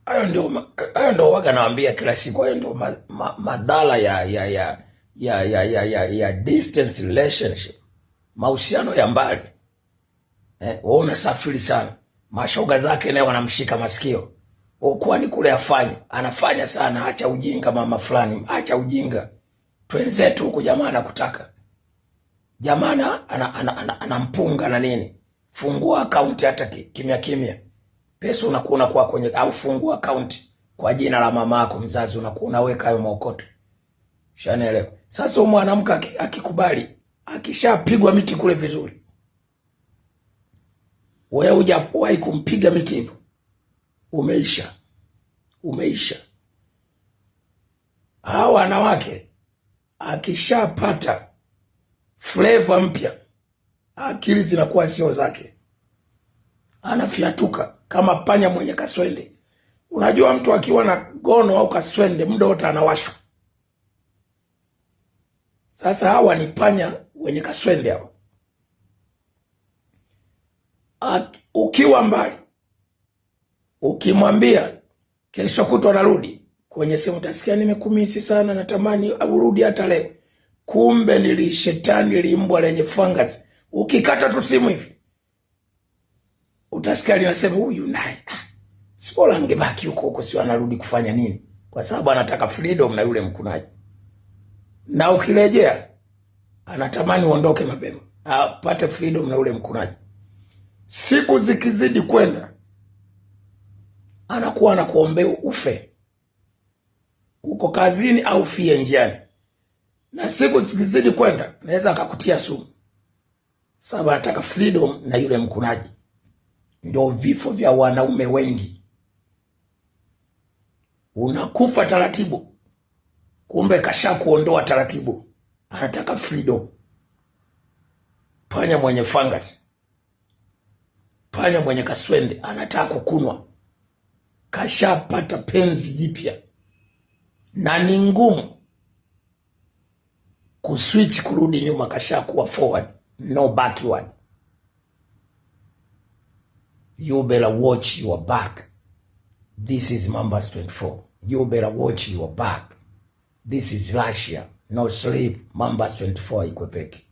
Hayo ndio waga nawaambia kila siku. Hayo ndio madhara ya distance relationship, mahusiano ya mbali. Wewe unasafiri sana, mashoga zake naye wanamshika masikio. Kwani kule anafanya sana, acha ujinga mama fulani, acha ujinga. Twenzetu huku jamaa anakutaka. Jamaa anampunga na nini? Fungua account hata kimya kimya. Pesa unakuona kwa kwenye, au fungua account kwa jina la mama yako mzazi, unakuwa unaweka hayo maokoto. Shanaelewa. Sasa mwanamke akikubali, akishapigwa miti kule vizuri, wewe hujawahi kumpiga miti hivyo, umeisha. Hao wanawake akishapata flavor mpya, akili zinakuwa sio zake, anafiatuka kama panya mwenye kaswende. Unajua mtu akiwa na gono au kaswende muda wote anawashwa. Sasa hawa ni panya wenye kaswende hawa. Ukiwa mbali, ukimwambia kesho kutwa narudi, kwenye simu utasikia nimekumisi sana, natamani urudi hata leo. Kumbe ni shetani limbwa lenye fungus. Ukikata tu simu hivi, utasikia linasema huyu naye sipora angebaki huko sio anarudi kufanya nini? Kwa sababu anataka freedom na yule mkunaji. Na ukirejea anatamani uondoke mapema, apate freedom na yule mkunaji. Siku zikizidi kwenda, anakuwa anakuombea ufe uko kazini au fie njiani. Na siku zikizidi kwenda, naweza akakutia sumu, sababu anataka freedom na yule mkunaji. Ndio vifo vya wanaume wengi. Unakufa taratibu, kumbe kasha kuondoa taratibu, anataka freedom. Panya mwenye fungus, panya mwenye kaswende, anataka kukunwa. Kasha pata penzi jipya, na ni ngumu kuswitch kurudi nyuma. Kasha kuwa forward, no backward. You better watch your back. This is Mambas 24. You better watch your back. This is Russia. No sleep. Mambas 24 ikwepeki.